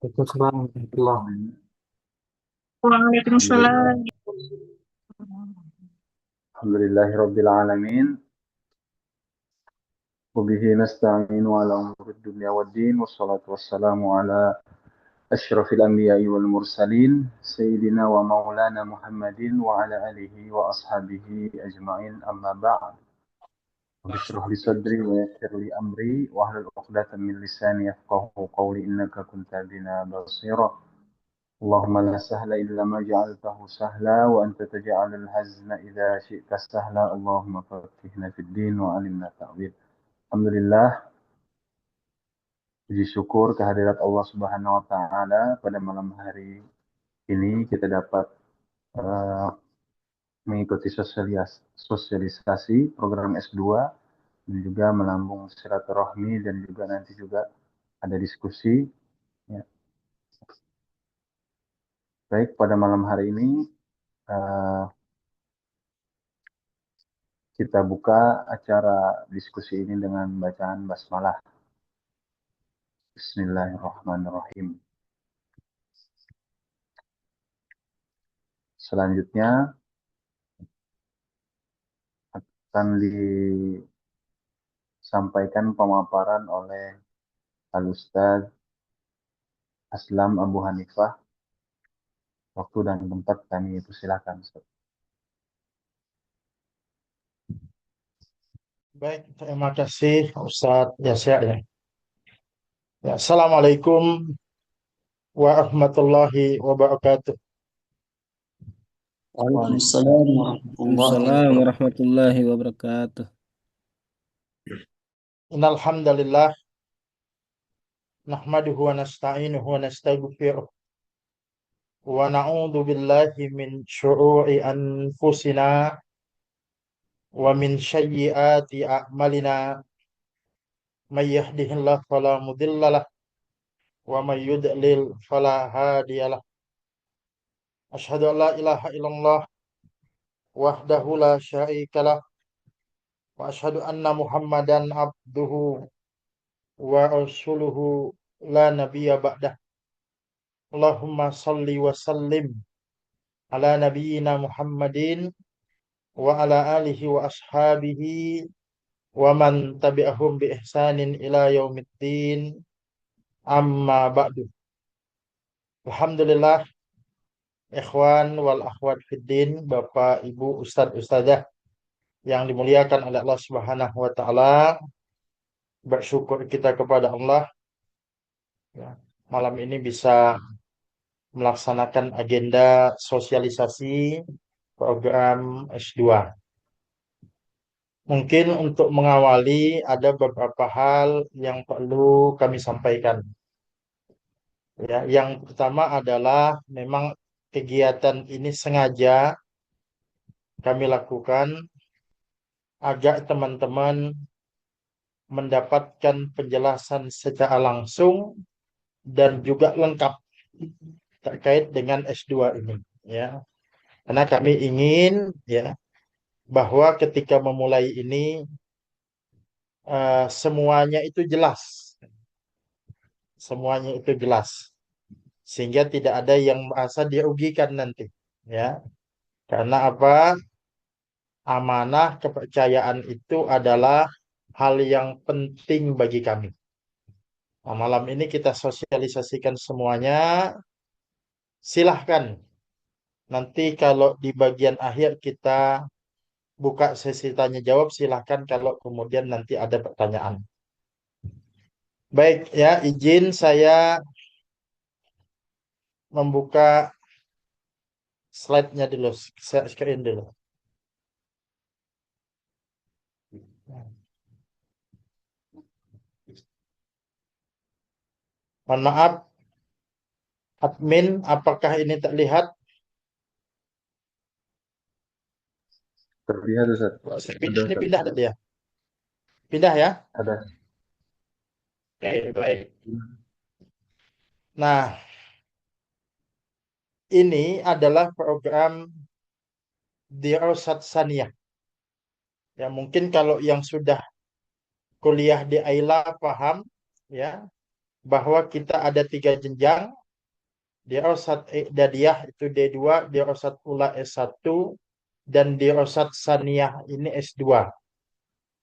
Waalaikumsalam warahmatullah. Waalaikumsalam. Alhamdulillah. Alhamdulillahirabbil alamin. Wa bihi nasta'inu ala umuri dunya waddin wassalatu wassalamu ala asyrafil anbiya'i wal mursalin sayyidina wa maulana Muhammadin wa ala alihi wa ashabihi ajma'in amma ba'd. Rabbi shrah li sadri wa yassir li amri wa hlul 'uqdatam min lisani yafqahu qawli innaka kunta bina basira. اللهم لا سهل إلا ما جعلته سهلا وأنت تجعل الحزن إذا شئت سهلا اللهم فقهنا في الدين وعلمنا التأويل. Alhamdulillah, puji syukur kehadirat Allah Subhanahu wa taala pada malam hari ini kita dapat eh, mengikuti sosialisasi program S2 dan juga melambung silaturahmi dan juga nanti juga ada diskusi ya. Baik, pada malam hari ini eh, kita buka acara diskusi ini dengan bacaan basmalah. Bismillahirrahmanirrahim. Selanjutnya akan disampaikan pemaparan oleh Al-Ustaz Aslam Abu Hanifah. Waktu dan tempat kami persilakan. Baik, terima kasih Ustadz Yasya ya. Ya, Assalamualaikum warahmatullahi wabarakatuh. Waalaikumsalam warahmatullahi Waalaikumsalam wabarakatuh. warahmatullahi wabarakatuh. Innal hamdalillah nahmaduhu wa nasta'inuhu wa nastaghfiruh wa na'udzu billahi min syururi anfusina wa min sayyiati a'malina may yahdihillahu fala mudhillalah wa may yudlil fala hadiyalah. Asyhadu an la ilaha illallah wahdahu la syarikalah wa asyhadu anna Muhammadan abduhu wa rasuluhu la nabiyya ba'dah. Allahumma salli wa sallim ala nabiyyina Muhammadin wa ala alihi wa ashabihi wa man tabi'ahum bi ihsanin ila yaumiddin amma ba'du. Alhamdulillah, ikhwan wal akhwat fiddin, Bapak Ibu Ustadz Ustazah yang dimuliakan oleh Allah Subhanahu wa taala. Bersyukur kita kepada Allah ya, malam ini bisa melaksanakan agenda sosialisasi program S2. Mungkin untuk mengawali ada beberapa hal yang perlu kami sampaikan. Ya, yang pertama adalah memang kegiatan ini sengaja kami lakukan agar teman-teman mendapatkan penjelasan secara langsung dan juga lengkap terkait dengan S2 ini ya. Karena kami ingin ya bahwa ketika memulai ini semuanya itu jelas. Semuanya itu jelas. Sehingga tidak ada yang merasa dirugikan nanti ya. Karena apa? Amanah kepercayaan itu adalah hal yang penting bagi kami. Nah, malam ini kita sosialisasikan semuanya. Silahkan nanti kalau di bagian akhir kita buka sesi tanya jawab, silahkan kalau kemudian nanti ada pertanyaan. Baik ya, izin saya membuka slide-nya dulu, screen dulu. Mohon maaf, admin, apakah ini terlihat? Terlihat Ustaz. Pindah, ini Ustaz. pindah tadi ya? Pindah ya? Ada. Oke, baik. Nah, ini adalah program Dirasat Saniyah. Ya, mungkin kalau yang sudah kuliah di AILA paham ya. bahwa kita ada 3 jenjang, Dirasat I'dadiyah itu D2, Dirasat Ula S1, dan Dirasat Saniyah ini S2.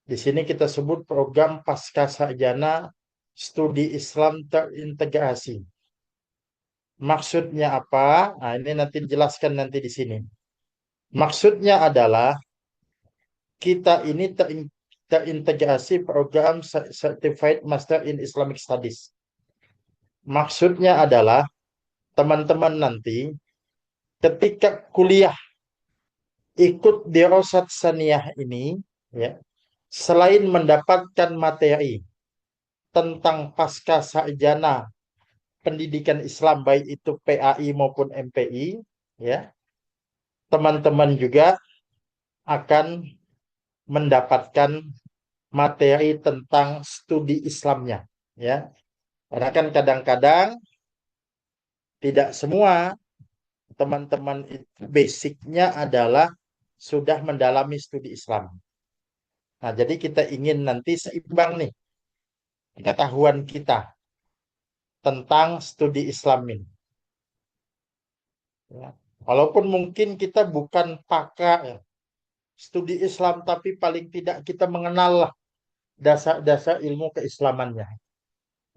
Di sini kita sebut program Pasca Sarjana Studi Islam Terintegrasi. Maksudnya apa? Nah, ini nanti dijelaskan nanti di sini. Maksudnya adalah kita ini terintegrasi program Certified Master in Islamic Studies. Maksudnya adalah teman-teman nanti ketika kuliah ikut dirosat saniyah ini, ya, selain mendapatkan materi tentang pasca sarjana pendidikan Islam baik itu PAI maupun MPI, ya, teman-teman juga akan mendapatkan materi tentang studi Islamnya, ya. Karena kan kadang-kadang tidak semua teman-teman itu basicnya adalah sudah mendalami studi Islam. Nah, jadi kita ingin nanti seimbang nih pengetahuan kita tentang studi Islam ini. Ya. Walaupun mungkin kita bukan pakar ya, studi Islam, tapi paling tidak kita mengenal dasar-dasar ilmu keislamannya.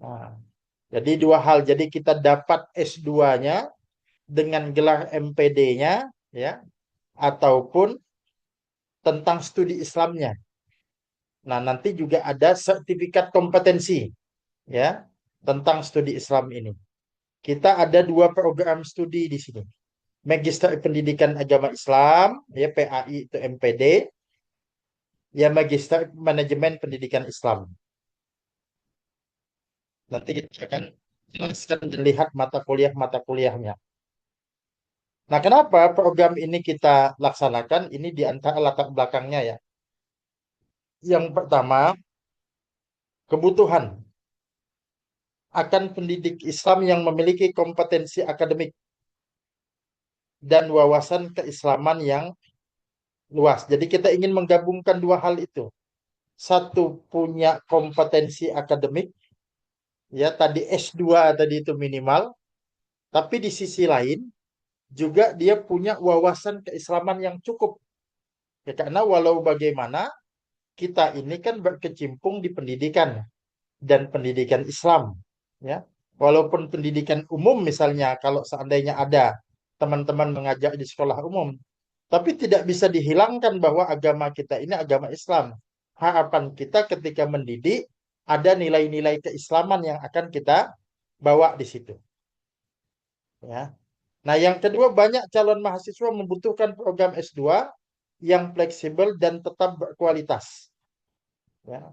Nah, jadi 2 hal. Jadi kita dapat S2-nya dengan gelar MPD-nya, ya, ataupun tentang studi Islamnya. Nah, nanti juga ada sertifikat kompetensi, ya, tentang studi Islam ini. Kita ada 2 program studi di sini. Magister Pendidikan Agama Islam, ya, PAI itu MPD, ya, Magister Manajemen Pendidikan Islam. Nanti kita akan jelaskan dan lihat mata kuliahnya. Nah, kenapa program ini kita laksanakan? Ini di antara latar belakangnya, ya. Yang pertama, kebutuhan akan pendidik Islam yang memiliki kompetensi akademik dan wawasan keislaman yang luas. Jadi kita ingin menggabungkan 2 hal itu. Satu, punya kompetensi akademik, ya, tadi S2 tadi itu minimal, tapi di sisi lain juga dia punya wawasan keislaman yang cukup. Ya, karena walau bagaimana kita ini kan berkecimpung di pendidikan dan pendidikan Islam, ya. Walaupun pendidikan umum misalnya kalau seandainya ada teman-teman mengajar di sekolah umum, tapi tidak bisa dihilangkan bahwa agama kita ini agama Islam. Harapan kita ketika mendidik ada nilai-nilai keislaman yang akan kita bawa di situ, ya. Nah, yang kedua, banyak calon mahasiswa membutuhkan program S2 yang fleksibel dan tetap berkualitas. Ya.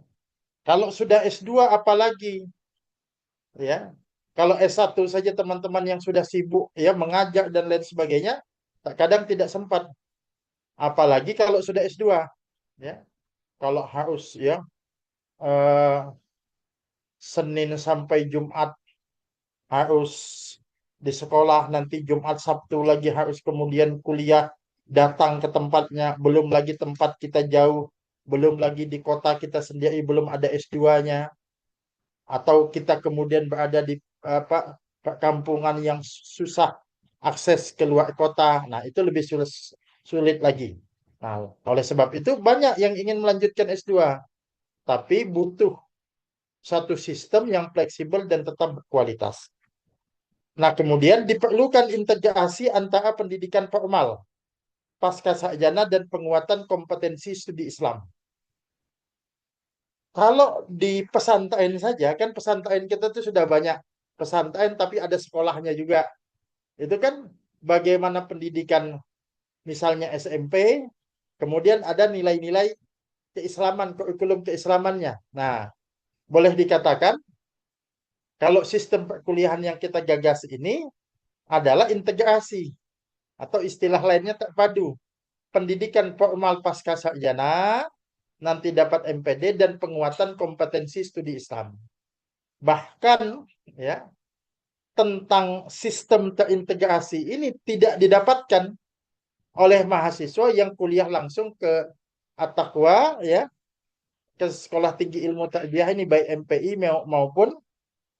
Kalau sudah S2 apalagi, ya. Kalau S1 saja teman-teman yang sudah sibuk, ya, mengajar dan lain sebagainya, kadang tidak sempat. Apalagi kalau sudah S2, ya. Kalau harus, ya, eh, Senin sampai Jumat harus di sekolah, nanti Jumat Sabtu lagi harus kemudian kuliah, datang ke tempatnya, belum lagi tempat kita jauh, belum lagi di kota kita sendiri belum ada S2-nya, atau kita kemudian berada di perkampungan yang susah akses keluar kota. Nah, itu lebih sulit lagi. Nah, oleh sebab itu banyak yang ingin melanjutkan S2, tapi butuh satu sistem yang fleksibel dan tetap berkualitas. Nah, kemudian diperlukan integrasi antara pendidikan formal, pasca sarjana, dan penguatan kompetensi studi Islam. Kalau di pesantren saja, kan pesantren kita tuh sudah banyak pesantren, tapi ada sekolahnya juga. Itu kan bagaimana pendidikan misalnya SMP, kemudian ada nilai-nilai keislaman, kurikulum keislamannya. Nah, boleh dikatakan kalau sistem perkuliahan yang kita gagas ini adalah integrasi, atau istilah lainnya terpadu. Pendidikan formal pasca sarjana, nanti dapat MPD, dan penguatan kompetensi studi Islam. Bahkan, ya, tentang sistem terintegrasi ini tidak didapatkan oleh mahasiswa yang kuliah langsung ke At-Taqwa, ya, ke Sekolah Tinggi Ilmu Tarbiyah ini baik MPI maupun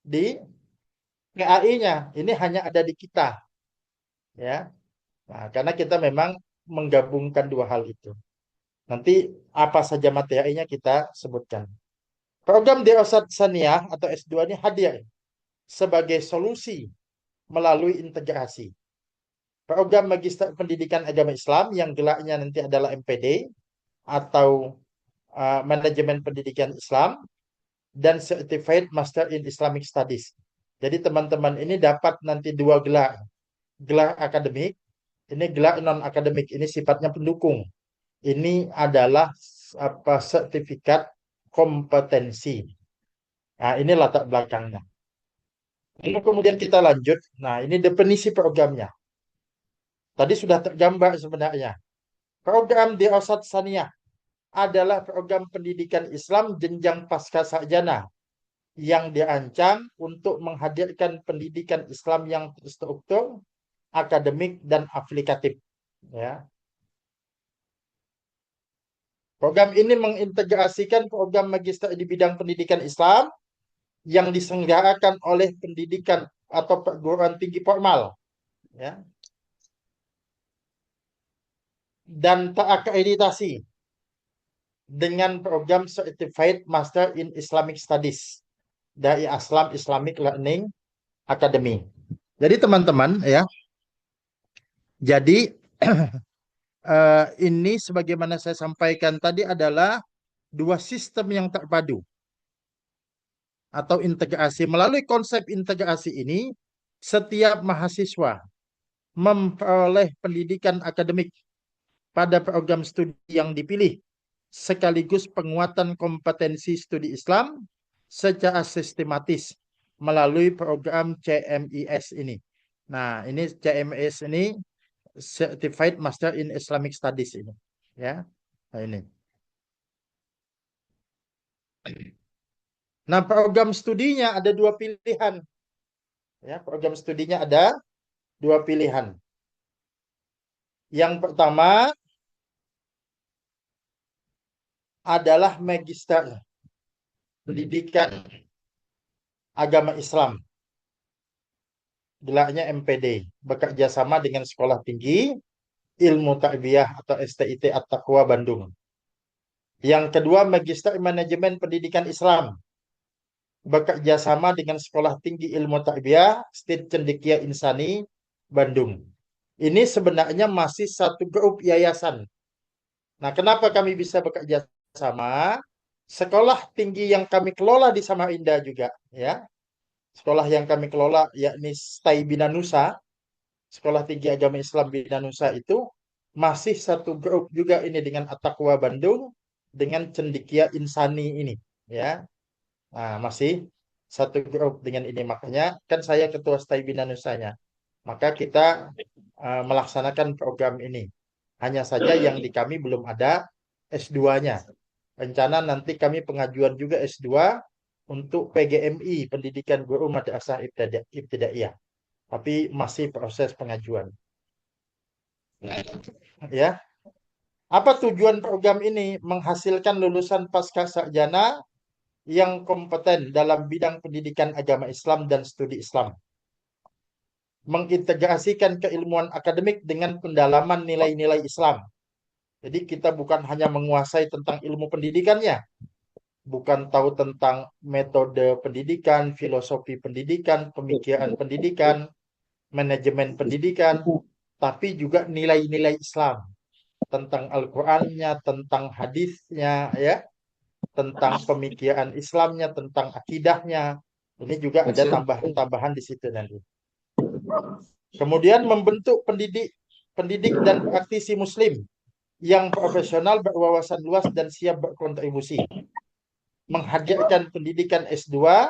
di PAI-nya. Ini hanya ada di kita, ya. Nah, karena kita memang menggabungkan dua hal itu. Nanti apa saja materinya kita sebutkan. Program Dirasat Saniyah atau S2 ini hadir sebagai solusi melalui integrasi. Program Magister Pendidikan Agama Islam yang gelarnya nanti adalah MPD atau Manajemen Pendidikan Islam dan Certified Master in Islamic Studies. Jadi teman-teman ini dapat nanti dua gelar. Gelar akademik, ini gelar non-akademik, ini sifatnya pendukung. Ini adalah sertifikat kompetensi. Nah, ini latar belakangnya. Lalu kemudian kita lanjut. Nah, ini definisi programnya. Tadi sudah tergambar sebenarnya. Program Dirasat Saniyah adalah program pendidikan Islam jenjang pasca sarjana yang dirancang untuk menghadirkan pendidikan Islam yang terstruktur, akademik, dan aplikatif. Ya. Program ini mengintegrasikan program magister di bidang pendidikan Islam yang diselenggarakan oleh pendidikan atau perguruan tinggi formal, ya, dan terakreditasi dengan program Certified Master in Islamic Studies dari Aslam Islamic Learning Academy. Jadi teman-teman, ya, jadi ini sebagaimana saya sampaikan tadi adalah dua sistem yang terpadu atau integrasi. Melalui konsep integrasi ini, setiap mahasiswa memperoleh pendidikan akademik pada program studi yang dipilih, sekaligus penguatan kompetensi studi Islam secara sistematis melalui program CMIS ini. Nah, ini CMIS ini Certified Master in Islamic Studies ini, ya. Nah, ini. Nah, program studinya ada dua pilihan. Ya, program studinya ada dua pilihan. Yang pertama adalah Magister Pendidikan Agama Islam. Gelarnya MPD, bekerja sama dengan Sekolah Tinggi Ilmu Tarbiyah atau STIT At-Taqwa Bandung. Yang kedua, Magister Manajemen Pendidikan Islam, bekerja sama dengan Sekolah Tinggi Ilmu Tarbiyah Stit Cendekia Insani Bandung. Ini sebenarnya masih satu grup yayasan. Nah, kenapa kami bisa bekerja sama? Sekolah tinggi yang kami kelola di Samarinda juga, ya. Sekolah yang kami kelola yakni STAI Bina Nusa, Sekolah Tinggi Agama Islam Bina Nusa itu masih satu grup juga ini dengan At-Taqwa Bandung dengan Cendekia Insani ini, ya. Nah, masih satu grup dengan ini, makanya kan saya ketua STAI Bina Nusanya. Maka kita melaksanakan program ini. Hanya saja yang di kami belum ada S2-nya. Rencana nanti kami pengajuan juga S2 untuk PGMI, Pendidikan Guru Madrasah Ibtidaiyah. Tapi masih proses pengajuan. Ya. Apa tujuan program ini? Menghasilkan lulusan pasca sarjana yang kompeten dalam bidang pendidikan agama Islam dan studi Islam. Mengintegrasikan keilmuan akademik dengan pendalaman nilai-nilai Islam. Jadi kita bukan hanya menguasai tentang ilmu pendidikannya, bukan tahu tentang metode pendidikan, filosofi pendidikan, pemikiran pendidikan, manajemen pendidikan, tapi juga nilai-nilai Islam, tentang Al-Qur'annya, tentang hadisnya, ya, tentang pemikiran Islamnya, tentang akidahnya. Ini juga ada tambahan-tambahan di situ nanti. Kemudian membentuk pendidik dan praktisi Muslim yang profesional, berwawasan luas, dan siap berkontribusi. Menghadirkan pendidikan S2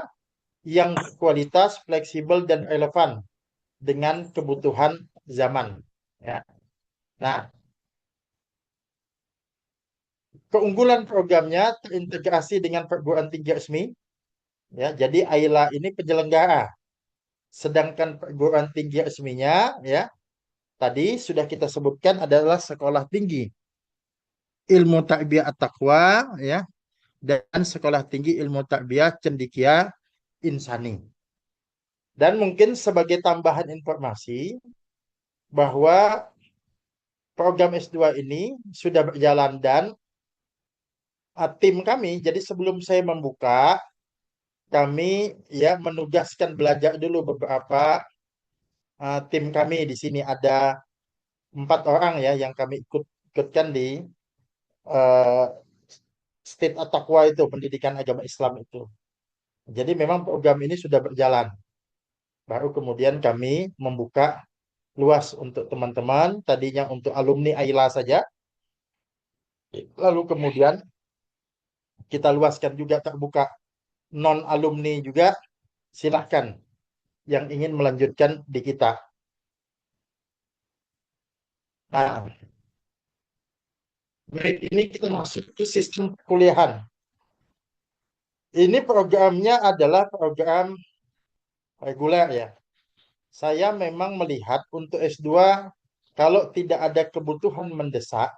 yang kualitas, fleksibel, dan relevan dengan kebutuhan zaman. Ya. Nah, keunggulan programnya terintegrasi dengan perguruan tinggi resmi. Ya, jadi AILA ini penyelenggara. Sedangkan perguruan tinggi resminya, ya, tadi sudah kita sebutkan adalah Sekolah Tinggi Ilmu Tarbiyah At-Taqwa, ya, dan Sekolah Tinggi Ilmu Tarbiyah Cendekia Insani. Dan mungkin sebagai tambahan informasi bahwa program S2 ini sudah berjalan dan tim kami, jadi sebelum saya membuka, kami ya menugaskan belajar dulu beberapa tim kami di sini ada 4 orang ya yang kami ikutkan di uh, State At-Taqwa itu pendidikan agama Islam itu. Jadi memang program ini sudah berjalan. Baru kemudian kami membuka luas untuk teman-teman, tadinya untuk alumni AILA saja, lalu kemudian kita luaskan juga terbuka non alumni juga, silahkan yang ingin melanjutkan di kita. Nah, baik, ini kita masuk ke sistem kuliahan. Ini programnya adalah program reguler ya. Saya memang melihat untuk S2 kalau tidak ada kebutuhan mendesak,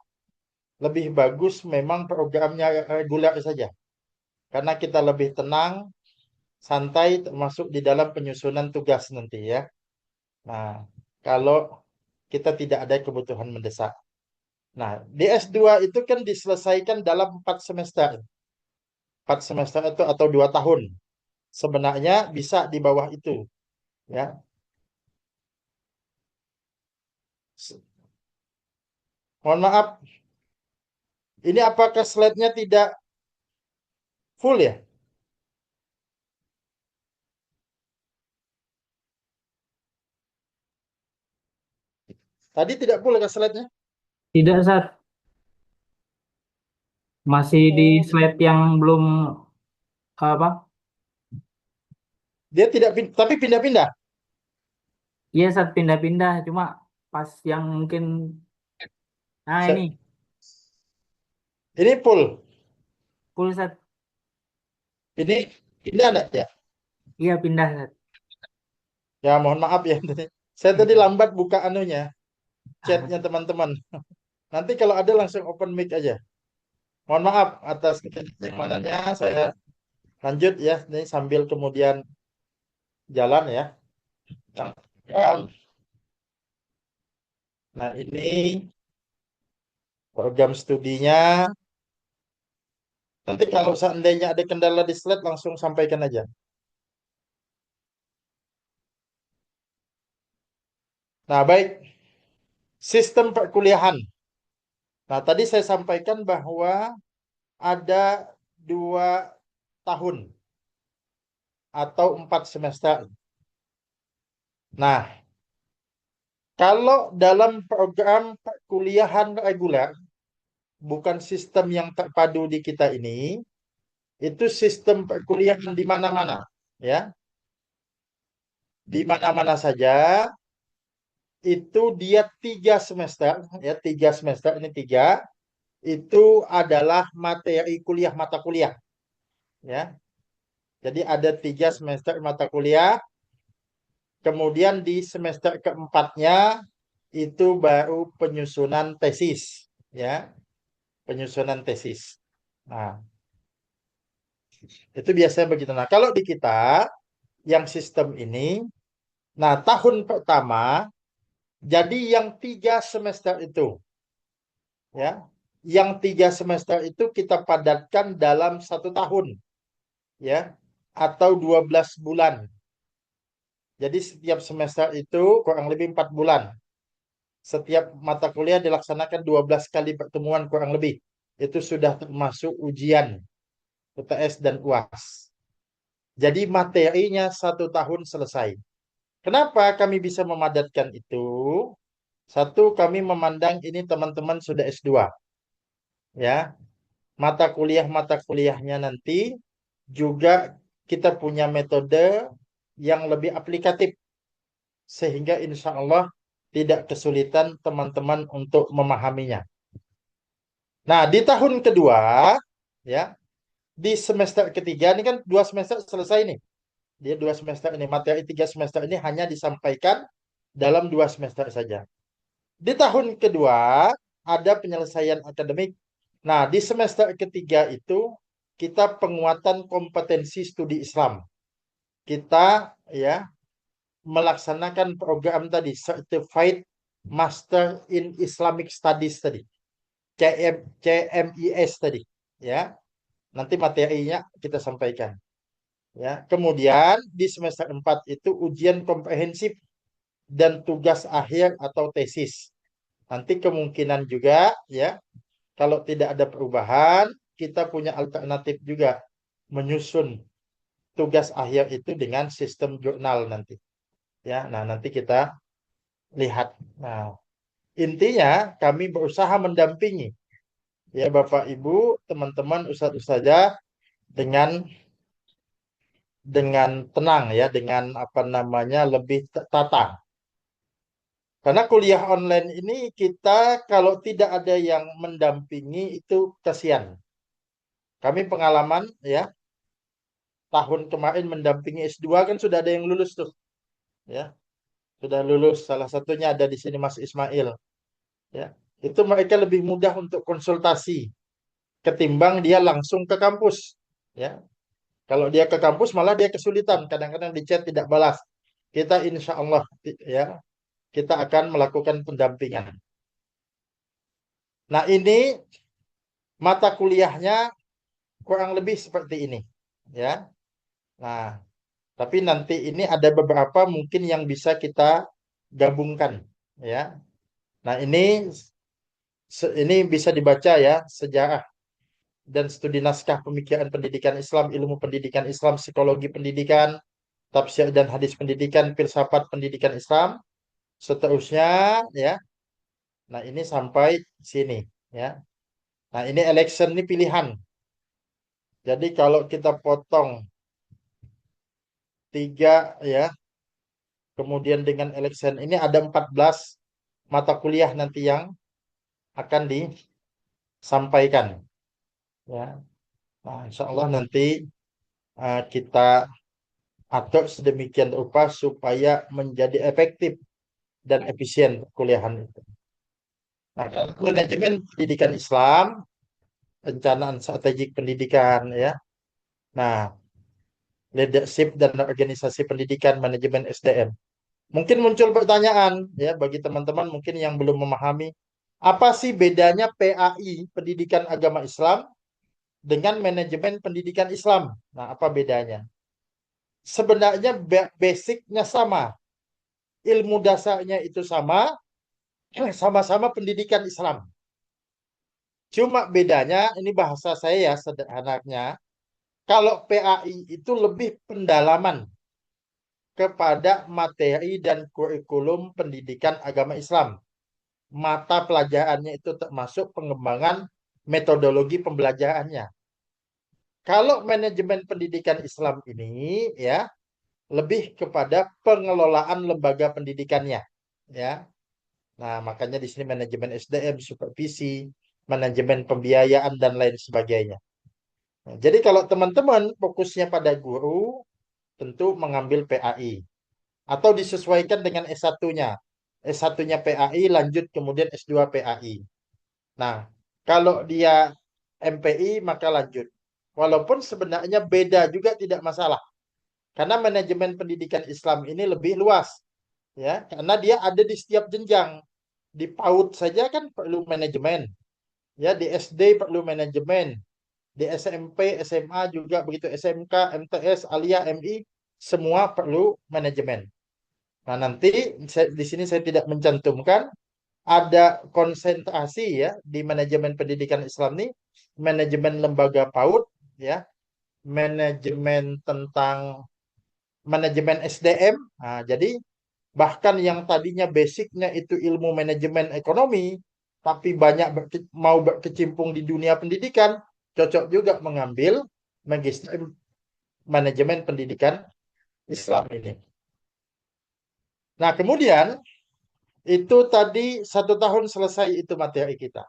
lebih bagus memang programnya reguler saja. Karena kita lebih tenang, santai termasuk di dalam penyusunan tugas nanti ya. Nah, kalau kita tidak ada kebutuhan mendesak. Nah, di S2 itu kan diselesaikan dalam 4 semester. 4 semester itu atau 2 tahun. Sebenarnya bisa di bawah itu. Ya. Mohon maaf, ini apakah slide-nya tidak full ya? Tadi tidak full ke slide-nya? Tidak, Sat. Masih di slide yang belum apa? Dia tidak, tapi pindah-pindah. Iya, Sat, pindah-pindah. Cuma pas yang mungkin, nah ini Ini full. full, Sat. Ini pindah enggak ya? Iya, pindah, Sat. Ya, mohon maaf ya. Saya tadi lambat buka anunya, chatnya teman-teman. Nanti kalau ada langsung open mic aja. Mohon maaf atas keterlambatan saya lanjut ya. Ini sambil kemudian jalan ya. Nah, ini program studinya. Nanti kalau seandainya ada kendala di slide langsung sampaikan aja. Nah, baik. Sistem perkuliahan. Nah, tadi saya sampaikan bahwa ada 2 tahun atau 4 semester. Nah, kalau dalam program perkuliahan reguler, bukan sistem yang terpadu di kita ini, itu sistem perkuliahan di mana-mana, ya, di mana-mana saja. Itu dia 3 semester, ya 3 semester ini 3, itu adalah materi kuliah mata kuliah, ya. Jadi ada 3 semester mata kuliah. Kemudian di semester keempatnya itu baru penyusunan tesis, ya, penyusunan tesis. Nah, itu biasanya begitu. Nah, kalau di kita yang sistem ini, nah tahun pertama, jadi yang 3 semester itu, ya, yang 3 semester itu kita padatkan dalam 1 tahun, ya, atau 12 bulan. Jadi setiap semester itu kurang lebih 4 bulan. Setiap mata kuliah dilaksanakan 12 kali pertemuan kurang lebih. Itu sudah termasuk ujian UTS dan UAS. Jadi materinya 1 tahun selesai. Kenapa kami bisa memadatkan itu? Satu, kami memandang ini teman-teman sudah S2. Ya, mata kuliahnya nanti juga kita punya metode yang lebih aplikatif. Sehingga insya Allah tidak kesulitan teman-teman untuk memahaminya. Nah, di tahun kedua, ya, di semester ketiga, ini kan 2 semester selesai nih. Dia 2 semester ini, materi 3 semester ini hanya disampaikan dalam 2 semester saja. Di tahun kedua, ada penyelesaian akademik. Nah, di semester ketiga itu, kita penguatan kompetensi studi Islam. Kita, ya, melaksanakan program tadi, Certified Master in Islamic Studies tadi, CMIS tadi, ya. Nanti materinya kita sampaikan. Ya, kemudian di semester 4 itu ujian komprehensif dan tugas akhir atau tesis. Nanti kemungkinan juga ya, kalau tidak ada perubahan, kita punya alternatif juga menyusun tugas akhir itu dengan sistem jurnal nanti. Ya, nah nanti kita lihat. Nah, intinya kami berusaha mendampingi ya Bapak Ibu, teman-teman ustadz ustazah dengan tenang ya, dengan apa namanya lebih tata. Karena kuliah online ini kita kalau tidak ada yang mendampingi itu kasihan. Kami pengalaman ya, tahun kemarin mendampingi S2 kan sudah ada yang lulus tuh. Ya, sudah lulus. Salah satunya ada di sini Mas Ismail. Ya, itu mereka lebih mudah untuk konsultasi ketimbang dia langsung ke kampus. Ya, kalau dia ke kampus malah dia kesulitan. Kadang-kadang di chat tidak balas. Kita insya Allah ya kita akan melakukan pendampingan. Nah ini mata kuliahnya kurang lebih seperti ini, ya. Nah, tapi nanti ini ada beberapa mungkin yang bisa kita gabungkan, ya. Nah ini bisa dibaca ya sejarah dan studi naskah pemikiran pendidikan Islam, ilmu pendidikan Islam, psikologi pendidikan, tafsir dan hadis pendidikan, filsafat pendidikan Islam, seterusnya, ya. Nah ini sampai sini, ya. Nah ini election ini pilihan. Jadi kalau kita potong 3 ya, kemudian dengan election ini ada 14 mata kuliah nanti yang akan disampaikan. Ya, nah, insya Allah nanti kita atur sedemikian rupa supaya menjadi efektif dan efisien kuliahan itu. Nah, kalau manajemen pendidikan Islam, perencanaan strategik pendidikan ya. Nah, leadership dan organisasi pendidikan manajemen SDM. Mungkin muncul pertanyaan ya bagi teman-teman mungkin yang belum memahami apa sih bedanya PAI Pendidikan Agama Islam dengan manajemen pendidikan Islam. Nah, apa bedanya? Sebenarnya basicnya sama, ilmu dasarnya itu sama, sama-sama pendidikan Islam. Cuma bedanya ini bahasa saya ya sederhananya. Kalau PAI itu lebih pendalaman kepada materi dan kurikulum pendidikan agama Islam. Mata pelajarannya itu termasuk pengembangan metodologi pembelajarannya. Kalau manajemen pendidikan Islam ini ya lebih kepada pengelolaan lembaga pendidikannya, ya. Nah, makanya di sini manajemen SDM, supervisi, manajemen pembiayaan dan lain sebagainya. Nah, jadi kalau teman-teman fokusnya pada guru, tentu mengambil PAI atau disesuaikan dengan S1-nya. S1-nya PAI lanjut kemudian S2 PAI. Nah, kalau dia MPI maka lanjut. Walaupun sebenarnya beda juga tidak masalah. Karena manajemen pendidikan Islam ini lebih luas. Ya, karena dia ada di setiap jenjang. Di PAUD saja kan perlu manajemen. Ya, di SD perlu manajemen. Di SMP, SMA juga begitu, SMK, MTS, Alia, MI semua perlu manajemen. Nah, nanti di sini saya tidak mencantumkan ada konsentrasi ya di manajemen pendidikan Islam ini, manajemen lembaga PAUD ya, manajemen tentang manajemen SDM. Nah, jadi bahkan yang tadinya basicnya itu ilmu manajemen ekonomi, tapi banyak mau berkecimpung di dunia pendidikan, cocok juga mengambil magister manajemen pendidikan Islam ini. Nah, kemudian itu tadi 1 tahun selesai itu materi kita.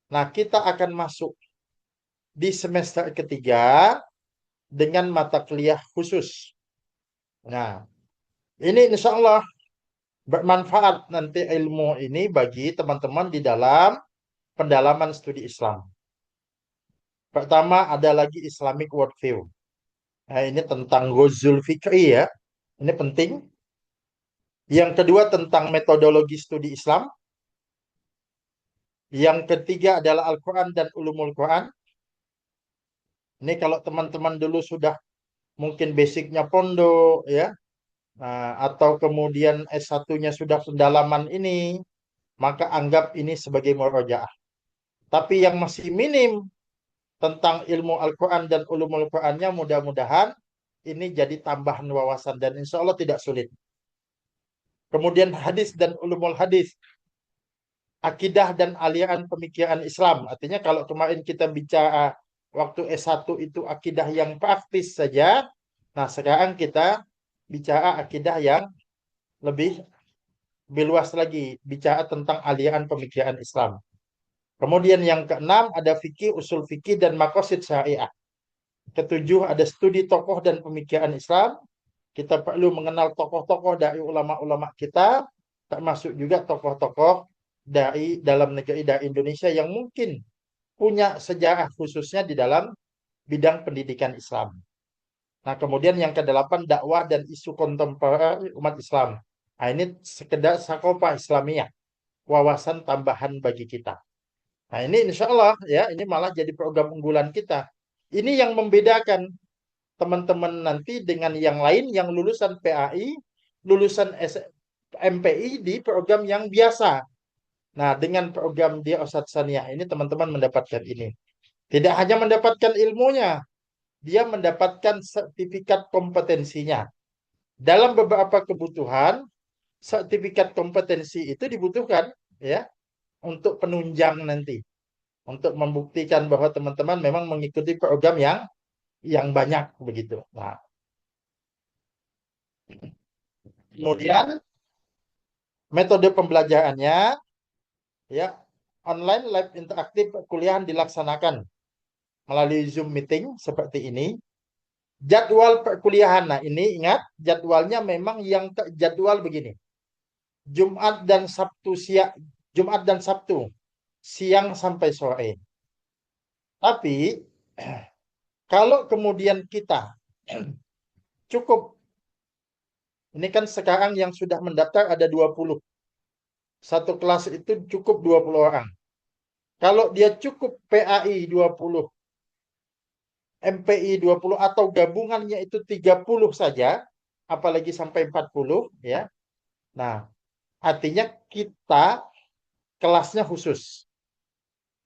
Nah, kita akan masuk di semester ketiga dengan mata kuliah khusus. Nah, ini insya Allah bermanfaat nanti ilmu ini bagi teman-teman di dalam pendalaman studi Islam. Pertama ada lagi Islamic Worldview. Nah, ini tentang Ghazul Fikri ya. Ini penting. Yang kedua tentang metodologi studi Islam. Yang ketiga adalah Al-Quran dan Ulumul Quran. Ini kalau teman-teman dulu sudah mungkin basicnya pondok ya, atau kemudian S1-nya sudah pendalaman ini, maka anggap ini sebagai murojaah. Tapi yang masih minim tentang ilmu Al-Quran dan ulumul Qurannya, mudah-mudahan ini jadi tambahan wawasan dan insya Allah tidak sulit. Kemudian hadis dan ulumul hadis, akidah dan aliran pemikiran Islam. Artinya kalau kemarin kita bicara waktu S1 itu akidah yang praktis saja, nah sekarang kita bicara akidah yang lebih luas lagi, bicara tentang aliran pemikiran Islam. Kemudian yang keenam ada fikih, usul fikih dan maqasid syariah. Ketujuh ada studi tokoh dan pemikiran Islam. Kita perlu mengenal tokoh-tokoh dari ulama-ulama kita, termasuk juga tokoh-tokoh dari dalam negeri, dari Indonesia yang mungkin punya sejarah khususnya di dalam bidang pendidikan Islam. Nah, kemudian yang kedelapan dakwah dan isu kontemporer umat Islam. Nah, ini sekedar sakopah Islamiyah, wawasan tambahan bagi kita. Nah, ini insya Allah ya, ini malah jadi program unggulan kita. Ini yang membedakan teman-teman nanti dengan yang lain yang lulusan PAI, lulusan MPI di program yang biasa. Nah, dengan program di Ustadz Saniyah ini teman-teman mendapatkan ini. Tidak hanya mendapatkan ilmunya, dia mendapatkan sertifikat kompetensinya. Dalam beberapa kebutuhan, sertifikat kompetensi itu dibutuhkan ya untuk penunjang nanti, untuk membuktikan bahwa teman-teman memang mengikuti program yang banyak begitu. Nah, kemudian metode pembelajarannya ya online live interaktif perkuliahan dilaksanakan melalui Zoom meeting seperti ini. Jadwal perkuliahan, nah ini ingat jadwalnya memang yang terjadwal begini. Jumat dan Sabtu siang sampai sore. Tapi kalau kemudian kita cukup, ini kan sekarang yang sudah mendaftar ada 20. Satu kelas itu cukup 20 orang. Kalau dia cukup PAI 20, MPI 20 atau gabungannya itu 30 saja, apalagi sampai 40 ya. Nah, artinya kita kelasnya khusus.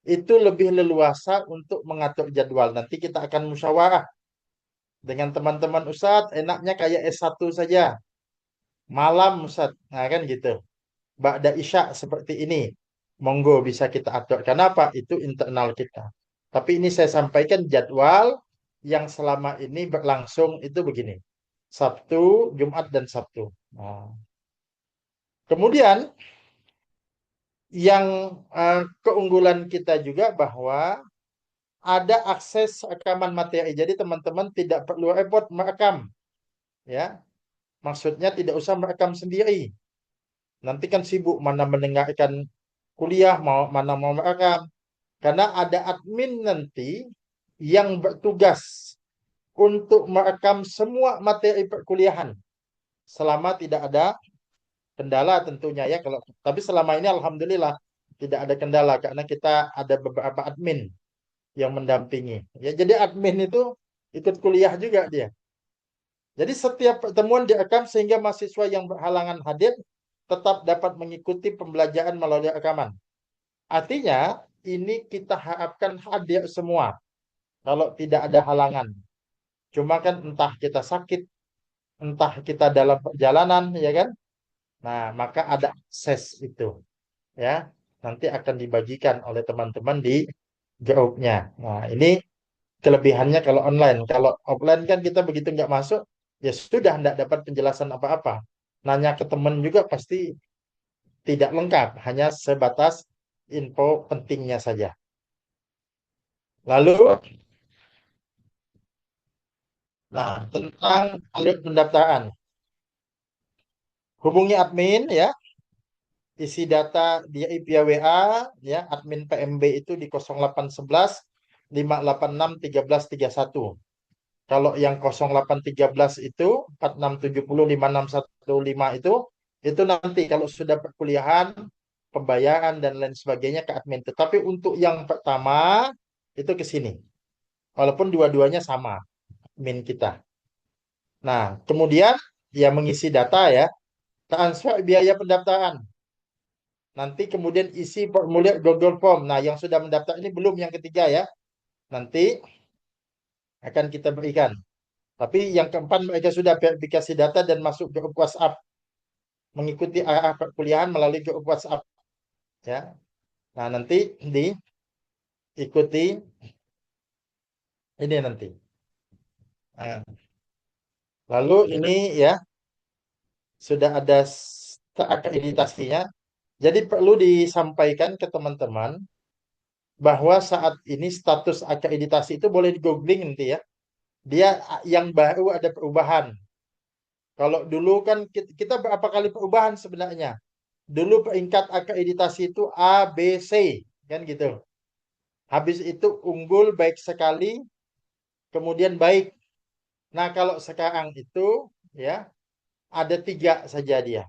Itu lebih leluasa untuk mengatur jadwal. Nanti kita akan musyawarah dengan teman-teman Ustadz, enaknya kayak S1 saja. Malam Ustadz, nah kan gitu. Ba'da Isya seperti ini. Monggo bisa kita atur. Kenapa? Itu internal kita. Tapi ini saya sampaikan jadwal yang selama ini berlangsung itu begini. Sabtu, Jumat, dan Sabtu. Nah. Kemudian yang keunggulan kita juga bahwa ada akses rekaman materi. Jadi teman-teman tidak perlu repot merekam. Ya, maksudnya tidak usah merekam sendiri. Nanti kan sibuk mana mendengarkan kuliah, mana mau merekam. Karena ada admin nanti yang bertugas untuk merekam semua materi perkuliahan. Selama tidak ada kendala tentunya ya. Tapi selama ini alhamdulillah tidak ada kendala karena kita ada beberapa admin yang mendampingi. Ya, jadi admin itu ikut kuliah juga dia. Jadi setiap pertemuan direkam sehingga mahasiswa yang berhalangan hadir tetap dapat mengikuti pembelajaran melalui rekaman. Artinya ini kita harapkan hadir semua kalau tidak ada halangan. Cuma kan entah kita sakit, entah kita dalam perjalanan, ya kan? Nah, maka ada akses itu, ya. Nanti akan dibagikan oleh teman-teman di grupnya. Nah, ini kelebihannya kalau online. Kalau offline kan kita begitu nggak masuk, ya sudah nggak dapat penjelasan apa-apa. Nanya ke teman juga pasti tidak lengkap, hanya sebatas info pentingnya saja. Lalu, nah tentang alur pendaftaran, hubungi admin ya, isi data dia via WA ya, admin PMB itu di 0811 586 1331. Kalau yang 0813 itu 4670 5615 itu Itu nanti kalau sudah perkuliahan, pembayaran dan lain sebagainya ke admin. Tetapi untuk yang pertama itu ke sini. Walaupun dua-duanya sama admin kita. Nah, kemudian ya mengisi data ya, transfer biaya pendaftaran. Nanti kemudian isi formulir Google Form. Nah, yang sudah mendaftar ini belum yang ketiga ya. Nanti akan kita berikan. Tapi yang keempat mereka sudah verifikasi data dan masuk grup WhatsApp, mengikuti arah perkuliahan melalui grup WhatsApp ya. Nah, nanti diikuti ini nanti. Nah, lalu ini ya sudah ada akreditasinya. Jadi perlu disampaikan ke teman-teman bahwa saat ini status akreditasi itu boleh di googling nanti ya. Dia yang baru ada perubahan. Kalau dulu kan kita berapa kali perubahan sebenarnya. Dulu peringkat akreditasi itu A, B, C, kan gitu. Habis itu unggul, baik sekali, kemudian baik. Nah, kalau sekarang itu ya ada 3 saja dia.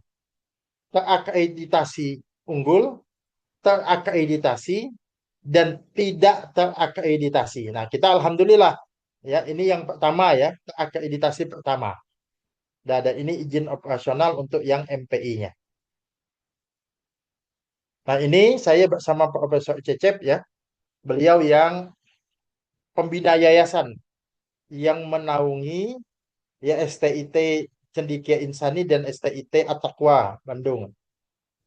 Terakreditasi unggul, terakreditasi, dan tidak terakreditasi. Nah, kita alhamdulillah ya ini yang pertama ya, terakreditasi pertama. Dan ada ini izin operasional untuk yang MPI-nya. Nah, ini saya bersama Profesor Cecep ya. Beliau yang pembina yayasan yang menaungi ya STIT Cendekia Insani dan STIT At-Taqwa Bandung.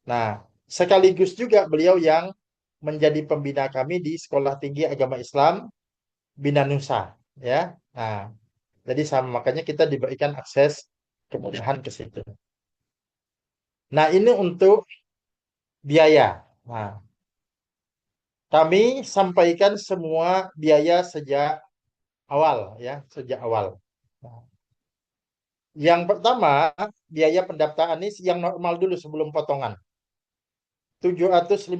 Nah, sekaligus juga beliau yang menjadi pembina kami di Sekolah Tinggi Agama Islam Bina Nusa ya. Nah, jadi sama makanya kita diberikan akses kemudahan ke situ. Nah, ini untuk biaya. Nah, kami sampaikan semua biaya sejak awal ya, sejak awal. Nah, yang pertama, biaya pendaftaran ini yang normal dulu sebelum potongan. 750.000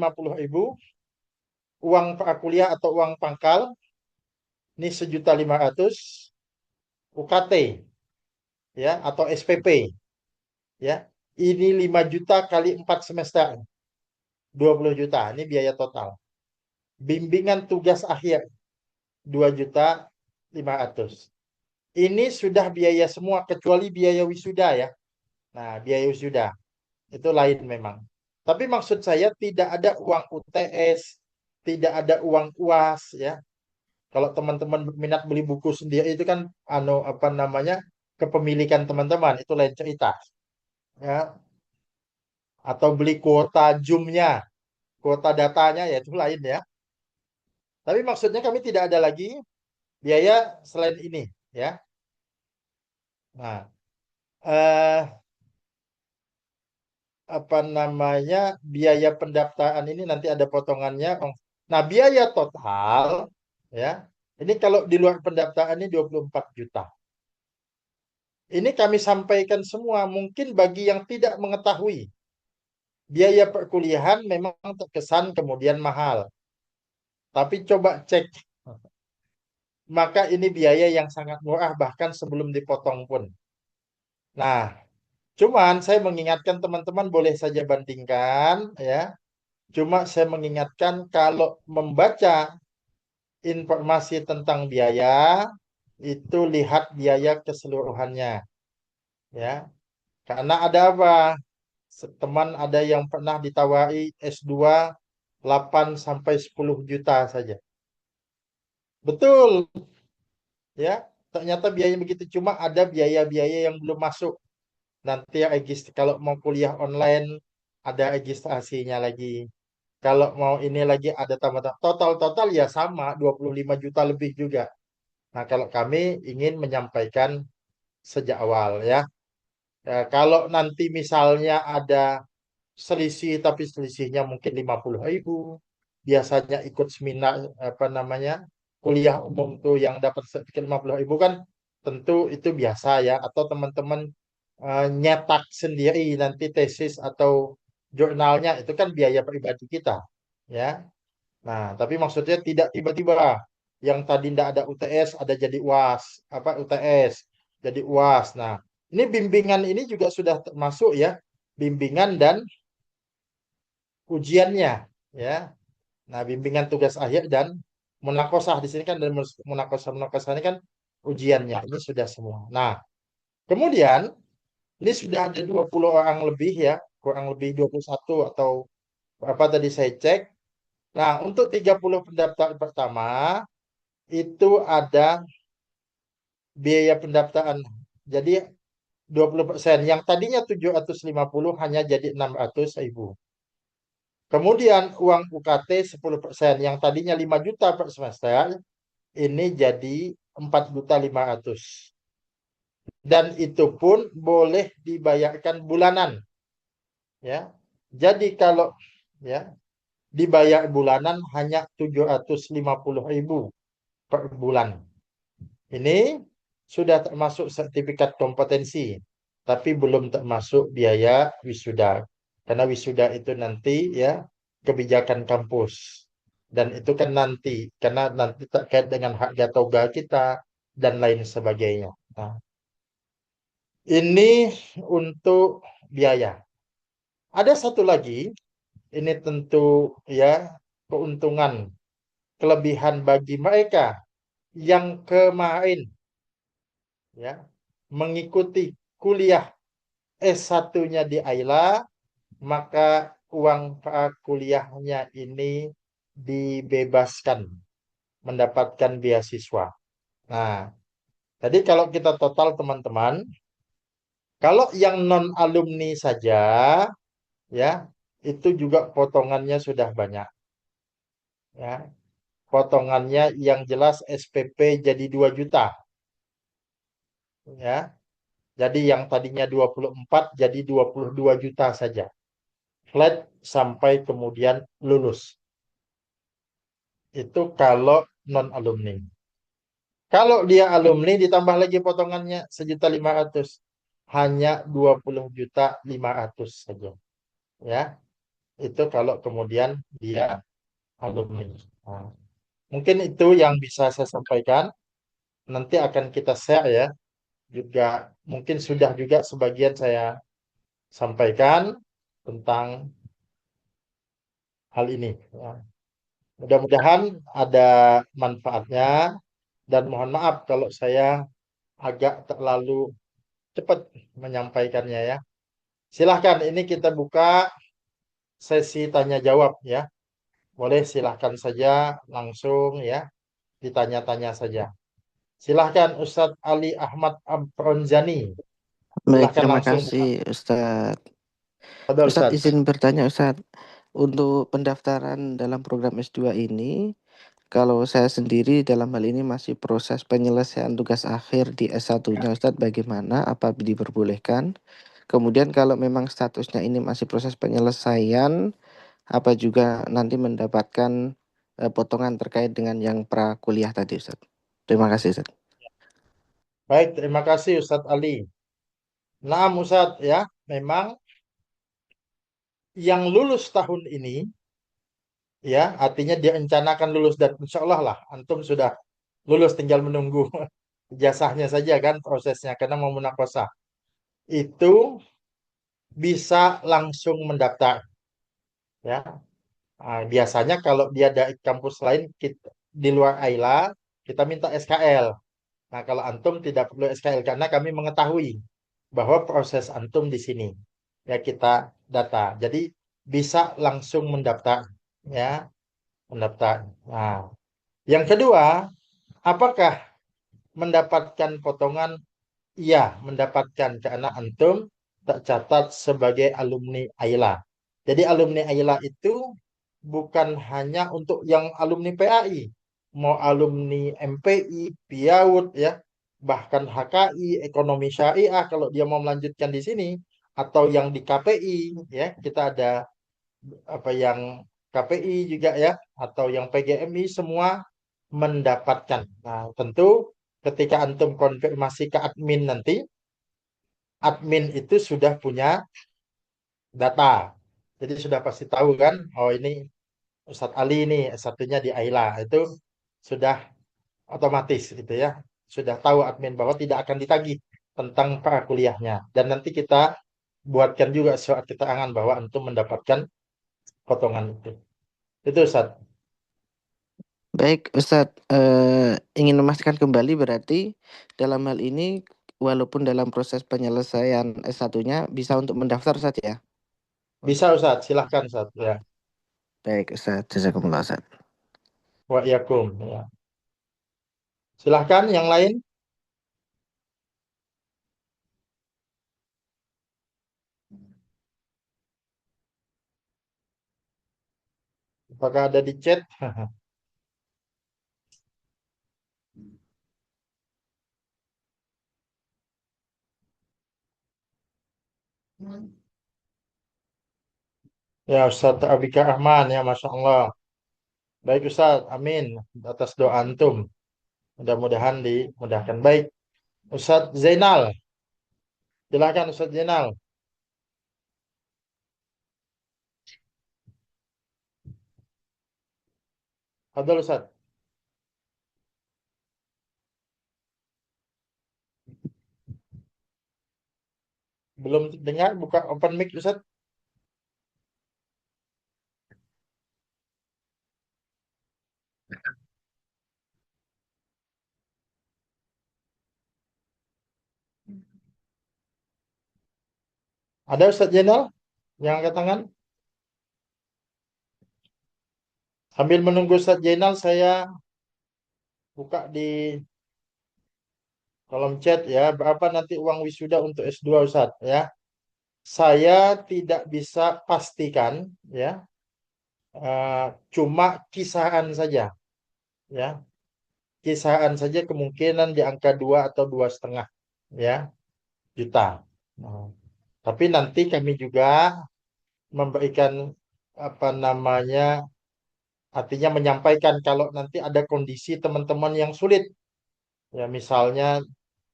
uang prakuliah atau uang pangkal ini 1.500.000 UKT ya atau SPP ya. Ini 5 juta kali 4 semester 20 juta. Ini biaya total. Bimbingan tugas akhir 2.500.000. Ini sudah biaya semua kecuali biaya wisuda ya. Nah, biaya wisuda itu lain memang. Tapi maksud saya tidak ada uang UTS, tidak ada uang UAS ya. Kalau teman-teman berminat beli buku sendiri itu kan apa namanya? Kepemilikan teman-teman itu lain cerita. Ya, atau beli kuota Zoom-nya, kuota datanya ya itu lain ya. Tapi maksudnya kami tidak ada lagi biaya selain ini ya. Nah, apa namanya biaya pendaftaran ini nanti ada potongannya. Nah, biaya total ya. Ini kalau di luar pendaftaran ini 24 juta. Ini kami sampaikan semua mungkin bagi yang tidak mengetahui. Biaya perkuliahan memang terkesan kemudian mahal. Tapi coba cek. Maka ini biaya yang sangat murah bahkan sebelum dipotong pun. Nah, cuman saya mengingatkan teman-teman boleh saja bandingkan ya. Cuma saya mengingatkan kalau membaca informasi tentang biaya itu lihat biaya keseluruhannya ya. Karena ada apa? Teman ada yang pernah ditawari S2 8 sampai 10 juta saja. Betul ya. Ternyata biayanya begitu cuma ada biaya-biaya yang belum masuk. Nanti kalau mau kuliah online ada registrasinya lagi. Kalau mau ini lagi ada tambahan. Total-total ya sama 25 juta lebih juga. Nah, kalau kami ingin menyampaikan sejak awal ya. Kalau nanti misalnya ada selisih tapi selisihnya mungkin 50.000. Biasanya ikut seminar apa namanya kuliah umum tuh yang dapat sedikit 50.000 kan tentu itu biasa ya. Atau teman-teman nyetak sendiri nanti tesis atau jurnalnya itu kan biaya pribadi kita ya. Nah, tapi maksudnya tidak tiba-tiba yang tadi tidak ada UTS ada jadi UAS, apa UTS jadi UAS. Nah, ini bimbingan ini juga sudah termasuk ya. bimbingan dan ujiannya, ya. Nah, bimbingan tugas akhir dan munakosah di sini kan, dan munakosah ini kan ujiannya. Ini sudah semua. Nah, kemudian ini sudah ada 20 orang lebih, ya, kurang lebih 21 atau apa tadi saya cek. Nah, untuk 30 pendaftar pertama itu ada biaya pendaftaran. Jadi 20%. Yang tadinya 750 hanya jadi 600.000. Kemudian uang UKT 10%. Yang tadinya 5 juta per semester, ini jadi 4.500.000. Dan itu pun boleh dibayarkan bulanan. Ya. Jadi kalau, ya, dibayar bulanan hanya 750.000 per bulan. Ini sudah termasuk sertifikat kompetensi, tapi belum termasuk biaya wisuda. Karena wisuda itu nanti, ya, kebijakan kampus. Dan itu kan nanti, karena nanti terkait dengan harga toga kita dan lain sebagainya. Nah, ini untuk biaya. Ada satu lagi, ini tentu, ya, keuntungan, kelebihan bagi mereka yang kemarin, ya, mengikuti kuliah S1-nya di AILA, maka uang kuliahnya ini dibebaskan mendapatkan beasiswa. Nah, jadi kalau kita total teman-teman, kalau yang non alumni saja, ya, itu juga potongannya sudah banyak, ya. Potongannya yang jelas SPP jadi 2 juta, ya. Jadi yang tadinya 24 jadi 22 juta saja. Flat sampai kemudian lulus. Itu kalau non alumni. Kalau dia alumni ditambah lagi potongannya 1.500.000, hanya 20.500.000 saja. Ya, itu kalau kemudian dia alumni. Nah, mungkin itu yang bisa saya sampaikan. Nanti akan kita share, ya. Juga mungkin sudah juga sebagian saya sampaikan tentang hal ini. Ya. Mudah-mudahan ada manfaatnya, dan mohon maaf kalau saya agak terlalu cepat menyampaikannya, ya. Silahkan, ini kita buka sesi tanya jawab, ya. Boleh silahkan saja langsung, ya, ditanya-tanya saja. Silahkan Ustadz Ali Ahmad Abronzani. Baik, Silahkan terima langsung buka. kasih Ustadz. Ada Ustadz Ustadz. izin bertanya Ustadz, untuk pendaftaran dalam program S2 ini, kalau saya sendiri dalam hal ini masih proses penyelesaian tugas akhir di S1-nya Ustadz, bagaimana? Apa diperbolehkan? Kemudian kalau memang statusnya ini masih proses penyelesaian, apa juga nanti mendapatkan potongan terkait dengan yang pra kuliah tadi Ustadz? Terima kasih Ustadz. Baik, terima kasih Ustadz Ali. Nah, Ustadz, ya, memang yang lulus tahun ini, ya, artinya direncanakan lulus, dan insya Allah lah antum sudah lulus, tinggal menunggu ijazahnya saja kan prosesnya, karena mau munakosah itu bisa langsung mendaftar, ya. Nah, biasanya kalau dia dari kampus lain, di luar AILA, kita minta SKL. Nah, kalau antum tidak perlu SKL karena kami mengetahui bahwa proses antum di sini, ya, kita data. Jadi bisa langsung mendaftar, ya, mendaftar. Nah, yang kedua, apakah mendapatkan potongan? Iya, mendapatkan, karena antum tercatat sebagai alumni AILA. Jadi alumni AILA itu bukan hanya untuk yang alumni PAI, mau alumni MPI, PIAUD, ya, bahkan HKI, ekonomi syariah kalau dia mau melanjutkan di sini, atau yang di KPI, ya, kita ada apa yang KPI juga, ya, atau yang PGMI, semua mendapatkan. Nah, tentu ketika antum konfirmasi ke admin nanti, admin itu sudah punya data. Jadi sudah pasti tahu kan, oh ini Ustadz Ali ini satunya di AILA, itu sudah otomatis gitu, ya. Sudah tahu admin bahwa tidak akan ditagih tentang prakuliahnya. Dan nanti kita buatkan juga surat keterangan bahwa antum mendapatkan potongan itu. Itu Ustaz. Baik, Ustadz, ingin memastikan kembali berarti dalam hal ini walaupun dalam proses penyelesaian S1-nya bisa untuk mendaftar saja ya. Bisa Ustaz, silahkan Ustaz. Ya. Baik, Ustadz, jazakumullah, Ustadz. Wa iyakum. Ya. Silahkan yang lain. Apakah ada di chat? Ya Ustaz Abika Ahman ya Masya Allah. Baik Ustaz, amin atas doa antum. Mudah-mudahan dimudahkan. Baik, Ustaz Zainal. Silahkan Ustaz Zainal. Fadol Ustaz. Belum dengar, buka open mic Ustaz. Ada Ustaz Zainal yang angkat tangan? Sambil menunggu Ustaz Zainal, saya buka di kolom chat ya. Berapa nanti uang wisuda untuk S2 Ustaz ya? Saya tidak bisa pastikan ya. Cuma kisaran saja ya. Kisaran saja kemungkinan di angka 2 atau 2,5 ya juta. Nah, tapi nanti kami juga memberikan apa namanya, artinya menyampaikan kalau nanti ada kondisi teman-teman yang sulit. Ya misalnya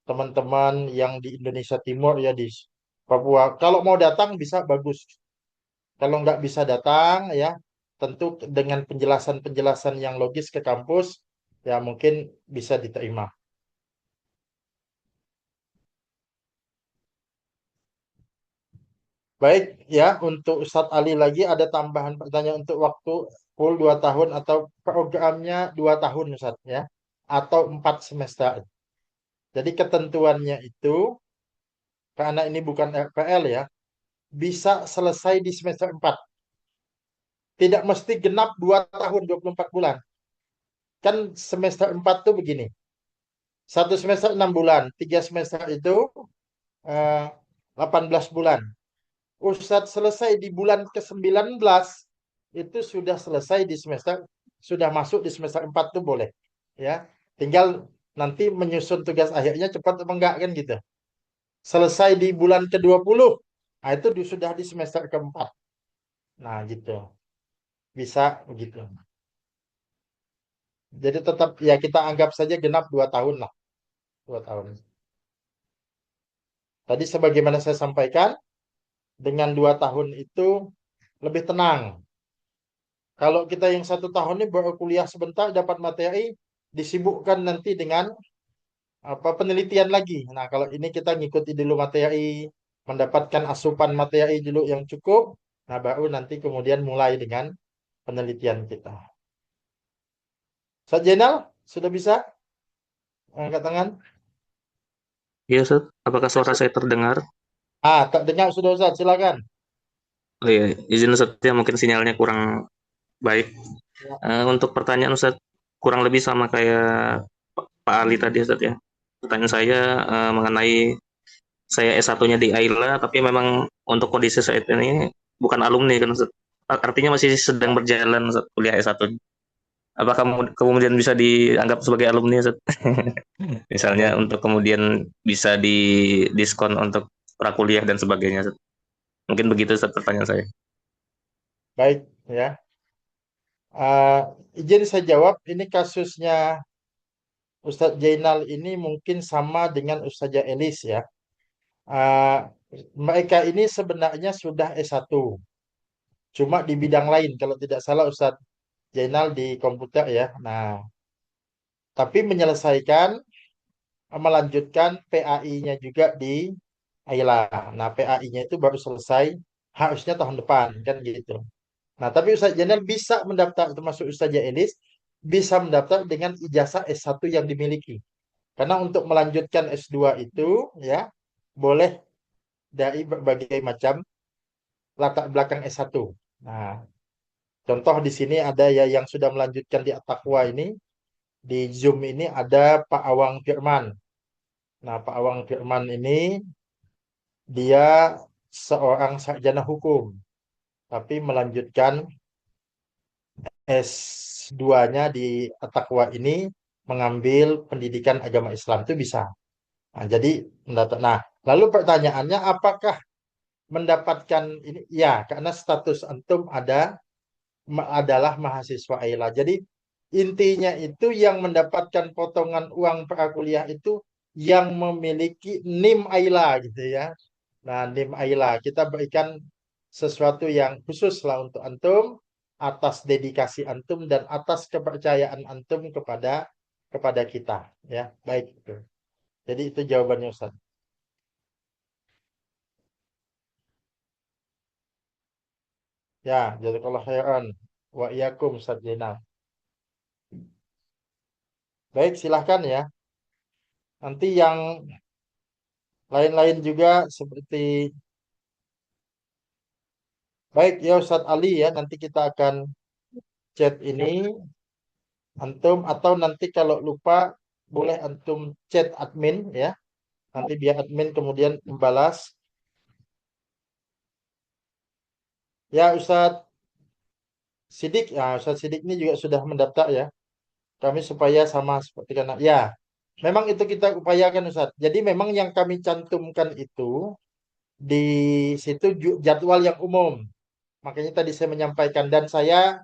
teman-teman yang di Indonesia Timur ya di Papua. Kalau mau datang bisa bagus. Kalau nggak bisa datang ya tentu dengan penjelasan-penjelasan yang logis ke kampus ya mungkin bisa diterima. Baik ya, untuk Ustadz Ali lagi ada tambahan pertanyaan untuk waktu full 2 tahun atau programnya 2 tahun Ustadz ya, atau 4 semester. Jadi ketentuannya itu karena ini bukan RPL ya, bisa selesai di semester 4. Tidak mesti genap 2 tahun 24 bulan. Kan semester 4 tuh begini. Satu semester 6 bulan, 3 semester itu 18 bulan. Ustadz selesai di bulan ke-19 itu sudah selesai di semester, sudah masuk di semester 4 tuh boleh ya, tinggal nanti menyusun tugas akhirnya cepat apa enggak kan gitu. Selesai di bulan ke-20, nah itu sudah di semester keempat, nah gitu, bisa begitu. Jadi tetap ya kita anggap saja genap 2 tahun lah, 2 tahun. Tadi sebagaimana saya sampaikan, dengan 2 tahun itu lebih tenang. Kalau kita yang 1 tahun ini baru kuliah sebentar dapat materi, disibukkan nanti dengan apa penelitian lagi. Nah, kalau ini kita ngikuti dulu materi, mendapatkan asupan materi dulu yang cukup, nah baru nanti kemudian mulai dengan penelitian kita. Ustaz Jenal, sudah bisa angkat tangan? Iya, Ustaz. Apakah suara saya terdengar? Tak dengar sudah Ustaz, silakan. Oh iya, izin Ustaz ya, mungkin sinyalnya kurang baik. Ya. Untuk pertanyaan Ustaz, kurang lebih sama kayak Pak Ali tadi Ustaz ya. Pertanyaan saya mengenai saya S1-nya di AILA, tapi memang untuk kondisi saat ini bukan alumni kan Ustaz. Artinya masih sedang berjalan Ustaz, kuliah S1. Apakah kemudian bisa dianggap sebagai alumni Ustaz? Misalnya untuk kemudian bisa didiskon untuk prakuliah dan sebagainya Ustaz. Mungkin begitu Ustaz pertanyaan saya. Baik, ya. Izin saya jawab, ini kasusnya Ustadz Jainal ini mungkin sama dengan Ustazah Elis ya. Uh, Mereka ini sebenarnya sudah S1, cuma di bidang lain. Kalau tidak salah Ustadz Jainal di komputer ya. Nah, tapi melanjutkan PAI-nya juga di Aila. Nah, PAI-nya itu baru selesai harusnya tahun depan kan gitu. Nah, tapi Ustaz Jainal bisa mendaftar, termasuk Ustaz Jailis, bisa mendaftar dengan ijazah S1 yang dimiliki. Karena untuk melanjutkan S2 itu ya boleh dari berbagai macam latar belakang S1. Nah, contoh di sini ada ya yang sudah melanjutkan di At-Taqwa ini, di Zoom ini ada Pak Awang Firman. Nah, Pak Awang Firman ini dia seorang sarjana hukum, tapi melanjutkan S2-nya di At-Taqwa ini mengambil pendidikan agama Islam itu bisa. Nah, jadi mendaftar. Nah, lalu pertanyaannya apakah mendapatkan ini? Ya, karena status antum adalah mahasiswa AILA. Jadi intinya itu yang mendapatkan potongan uang prakuliah itu yang memiliki NIM AILA gitu ya. Nah, NIM AILA kita berikan sesuatu yang khusus lah untuk antum atas dedikasi antum dan atas kepercayaan antum kepada kita ya. Baik itu. Jadi itu jawabannya Ustaz. Ya, jazakallah khairan. Wa iyyakum Ustaz Zainal. Baik, silahkan ya. Nanti yang lain-lain juga seperti baik ya Ustaz Ali ya, nanti kita akan chat ini antum atau nanti kalau lupa boleh antum chat admin ya. Nanti biar admin kemudian membalas. Ya Ustaz Sidik, ya Ustaz Sidik ini juga sudah mendaftar ya. Kami supaya sama seperti karena ya, memang itu kita upayakan Ustaz. Jadi memang yang kami cantumkan itu di situ jadwal yang umum. Makanya tadi saya menyampaikan dan saya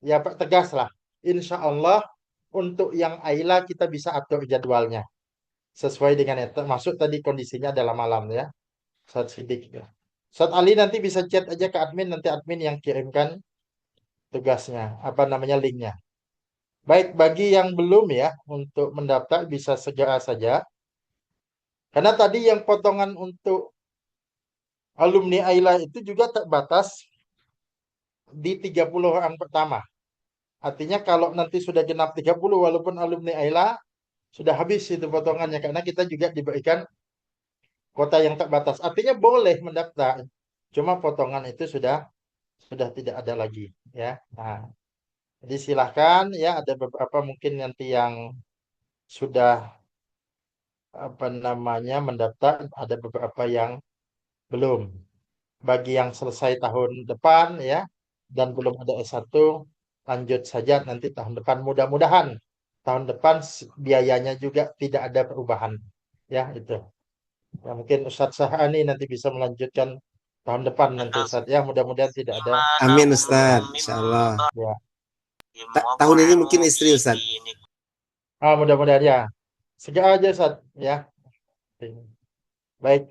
ya Pak tegas lah. Insya Allah untuk yang Aila kita bisa atur jadwalnya sesuai dengan itu. Termasuk tadi kondisinya adalah malam ya. Saat sidik ya. Saat Ali nanti bisa chat aja ke admin, nanti admin yang kirimkan tugasnya, apa namanya linknya. Baik, bagi yang belum ya untuk mendaftar bisa segera saja. Karena tadi yang potongan untuk alumni Aila itu juga terbatas di 30 orang pertama. Artinya kalau nanti sudah genap 30 walaupun alumni Aila sudah habis itu potongannya karena kita juga diberikan kota yang terbatas. Artinya boleh mendaftar. Cuma potongan itu sudah tidak ada lagi ya. Nah, jadi silahkan ya ada beberapa mungkin nanti yang sudah apa namanya mendaftar, ada beberapa yang belum. Bagi yang selesai tahun depan ya dan belum ada S1 lanjut saja nanti tahun depan mudah-mudahan tahun depan biayanya juga tidak ada perubahan ya itu. Ya, mungkin Ustadz Sahani nanti bisa melanjutkan tahun depan nanti Ustadz ya mudah-mudahan tidak ada Amin Ustaz, perubahan. insya Allah. Ya. Tahun ini mungkin istri Ustaz. Mudah-mudahan ya. Segera aja Ustadz ya. Baik.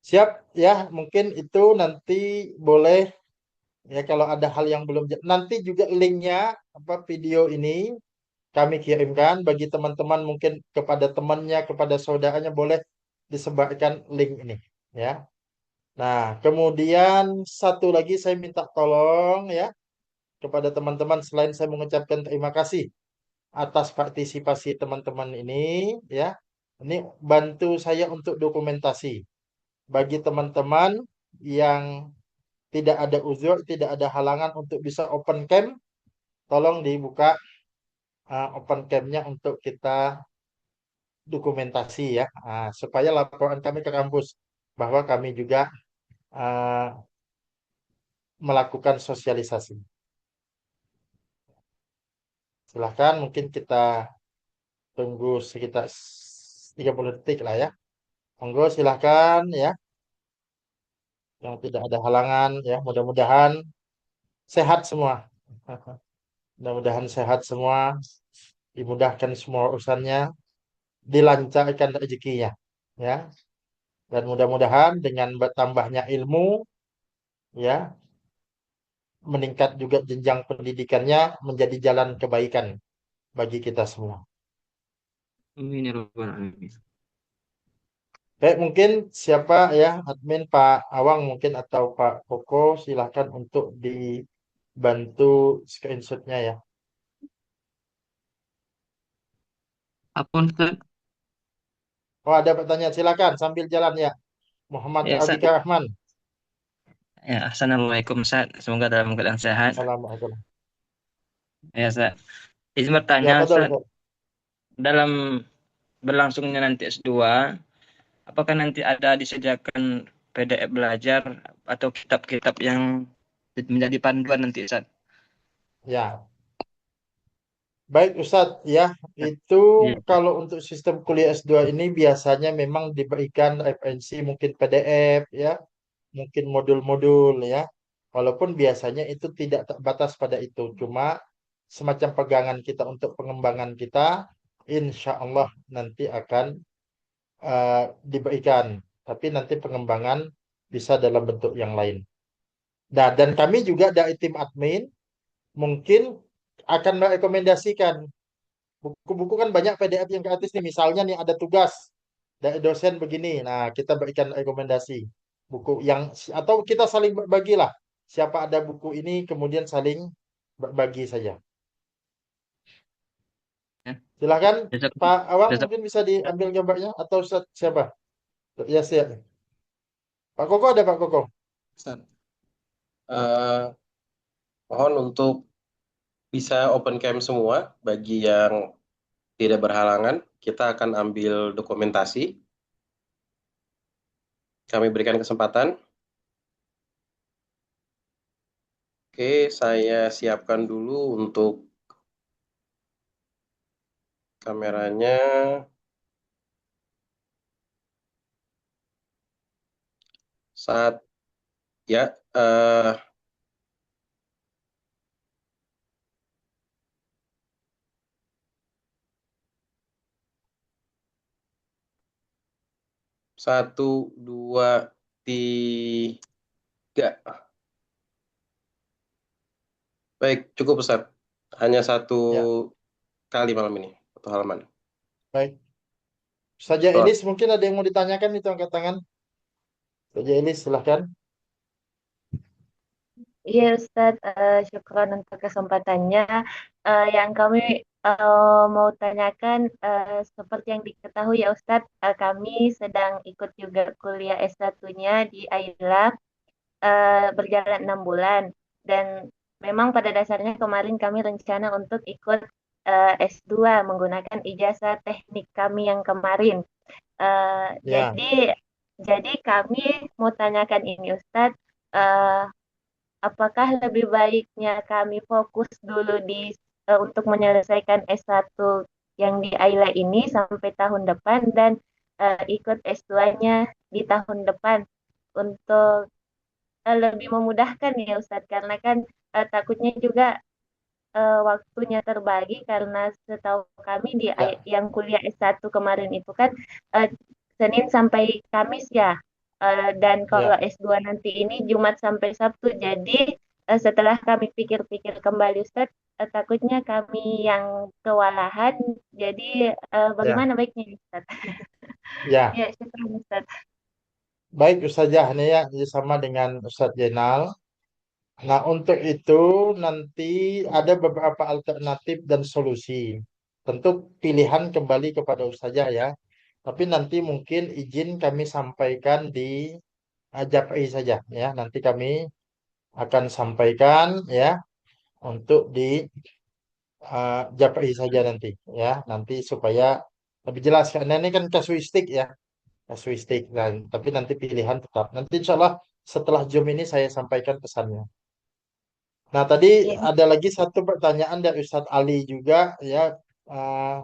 Siap ya, mungkin itu nanti boleh ya kalau ada hal yang belum nanti juga linknya apa video ini kami kirimkan bagi teman-teman mungkin kepada temannya, kepada saudaranya boleh disebarkan link ini ya. Nah, kemudian satu lagi saya minta tolong ya kepada teman-teman selain saya mengucapkan terima kasih atas partisipasi teman-teman ini ya. Ini bantu saya untuk dokumentasi bagi teman-teman yang tidak ada uzur, tidak ada halangan untuk bisa open cam, tolong dibuka open cam-nya untuk kita dokumentasi ya, supaya laporan kami ke kampus bahwa kami juga uh, melakukan sosialisasi. Silahkan mungkin kita tunggu sekitar 30 detik lah ya. Monggo silahkan ya, yang tidak ada halangan ya, mudah-mudahan sehat semua. Mudah-mudahan sehat semua, dimudahkan semua urusannya, dilancarkan rezekinya ya. Dan mudah-mudahan dengan bertambahnya ilmu ya, meningkat juga jenjang pendidikannya menjadi jalan kebaikan bagi kita semua. Amin ya rabbal alamin. Baik, mungkin siapa ya admin Pak Awang mungkin atau Pak Koko silahkan untuk dibantu screenshotnya ya. Apa Ustaz? Oh, ada pertanyaan, silakan sambil jalan ya. Muhammad Ya, Ustaz. Abika Rahman. Ya, Assalamualaikum, Ustaz. Semoga dalam keadaan sehat. Assalamualaikum. Ya, Ustaz. Izin Ya, bertanya, betul. Ustaz. Dalam berlangsungnya nanti S2, apakah nanti ada disediakan PDF belajar atau kitab-kitab yang menjadi panduan nanti, Ustaz? Ya, baik Ustadz ya. Itu Iya. kalau untuk sistem kuliah S2 ini biasanya memang diberikan referensi mungkin PDF ya, mungkin modul-modul ya. Walaupun biasanya itu tidak terbatas pada itu, cuma semacam pegangan kita untuk pengembangan kita, insya Allah nanti akan diberikan. Tapi nanti pengembangan bisa dalam bentuk yang lain. Nah, dan kami juga dari tim admin mungkin akan merekomendasikan buku-buku, kan banyak PDF yang gratis nih. Misalnya nih ada tugas dari dosen begini. Nah, kita berikan rekomendasi buku yang atau kita saling berbagi lah. Siapa ada buku ini kemudian saling berbagi saja. Ya. Silakan Besok, Pak Awang besok. mungkin bisa diambil gambarnya atau siapa? Ya siap. Pak Koko ada Pak Koko? Ustaz. Mohon untuk bisa open cam semua bagi yang tidak berhalangan. Kita akan ambil dokumentasi. Kami berikan kesempatan. Oke, saya siapkan dulu untuk kameranya. Saat ya, satu, dua, tiga. Baik, cukup Ustaz. Hanya satu Ya, kali malam ini, satu halaman. baik. Saja Oh, Elis mungkin ada yang mau ditanyakan itu, angkat tangan. Saja Elis silahkan. Iya Ustadz, syukron untuk kesempatannya. Yang kami mau tanyakan, seperti yang diketahui ya Ustadz, kami sedang ikut juga kuliah S1-nya di AILA, berjalan 6 bulan. Dan memang pada dasarnya kemarin kami rencana untuk ikut S2 menggunakan ijazah teknik kami yang kemarin. Eh, Ya, jadi kami mau tanyakan ini Ustadz, eh, apakah lebih baiknya kami fokus dulu untuk menyelesaikan S1 yang di AILA ini sampai tahun depan dan ikut S2-nya di tahun depan untuk lebih memudahkan ya Ustadz, karena kan takutnya juga waktunya terbagi, karena setahu kami ya, yang kuliah S1 kemarin itu kan eh, Senin sampai Kamis ya. Dan kalau ya, S2 nanti ini Jumat sampai Sabtu. Jadi setelah kami pikir-pikir kembali Ustadz, takutnya kami yang kewalahan. Jadi ya, bagaimana baiknya Ustadz? ya. Ya, syukur Ustadz. Baik Ustazah nih ya, ini sama dengan Ustadz Jenal. Nah, untuk itu nanti ada beberapa alternatif dan solusi. Tentu pilihan kembali kepada Ustazah ya. Tapi nanti mungkin izin kami sampaikan di Japri saja ya. Nanti kami akan sampaikan ya untuk di Japri saja nanti ya. Nanti supaya lebih jelas karena ini kan kasuistik ya. Kasuistik dan tapi nanti pilihan tetap. Nanti insya Allah setelah Zoom ini saya sampaikan pesannya. Nah, tadi Ya, ada lagi satu pertanyaan dari Ustadz Ali juga ya. eh,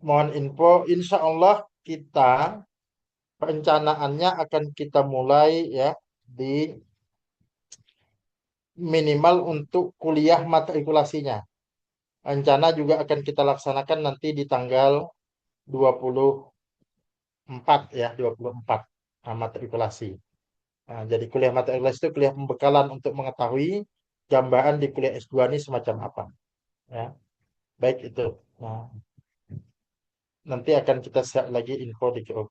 Mohon info, insya Allah kita perencanaannya akan kita mulai ya di minimal untuk kuliah matrikulasinya. Rencana juga akan kita laksanakan nanti di tanggal 24 ya, 24 matrikulasi. Nah, jadi kuliah matrikulasi itu kuliah pembekalan untuk mengetahui gambaran di kuliah S2 ini semacam apa. Ya, baik itu. Nah, nanti akan kita share lagi info di grup.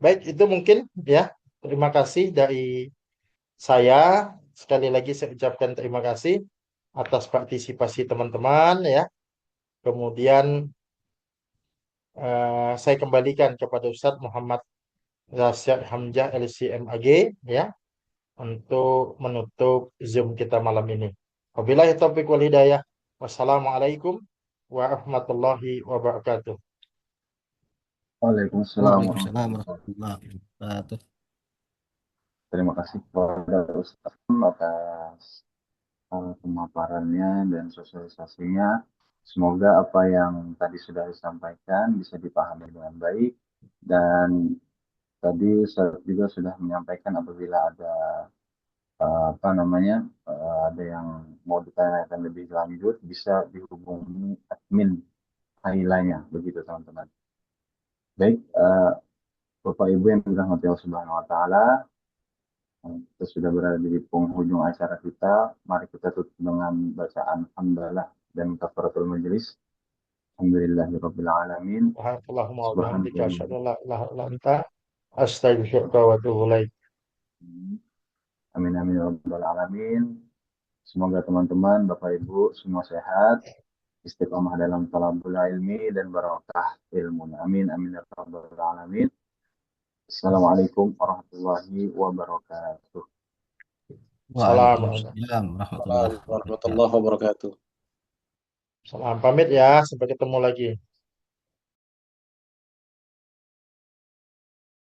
Baik, itu mungkin ya. Terima kasih dari saya. Sekali lagi saya ucapkan terima kasih atas partisipasi teman-teman ya. Kemudian saya kembalikan kepada Ustadz Muhammad Rasyad Hamzah LCMAG ya untuk menutup Zoom kita malam ini. Wabillahi taufiq wal hidayah. Wassalamualaikum warahmatullahi wabarakatuh. Waalaikumsalam Waalaikumsalam warahmatullahi warahmatullahi wabarakatuh. Terima kasih kepada Ustaz atas pemaparannya dan sosialisasinya. Semoga apa yang tadi sudah disampaikan bisa dipahami dengan baik. Dan tadi Ustaz juga sudah menyampaikan apabila ada ada yang mau ditanyakan lebih lanjut bisa dihubungi admin lainnya, begitu teman-teman. Baik, Bapak Ibu yang dirahmati Allah Subhanahu wa taala, kita sudah berada di penghujung acara kita. Mari kita tutup dengan bacaan hamdalah dan kafaratul majelis. Alhamdulillahirabbil alamin. Subhanallahumma wa bihamdika asyhadu an la ilaha illa anta astaghfiruka wa atubu ilaik. Amin amin ya rabbal alamin. Semoga teman-teman, Bapak Ibu semua sehat, istiqomah dalam talabul ilmi dan barokah ilmu. Amin amin ya rabbal alamin. Assalamualaikum warahmatullahi wabarakatuh. Waalaikumsalam warahmatullahi Warahmatullahi wabarakatuh. Salam pamit ya, sampai ketemu lagi.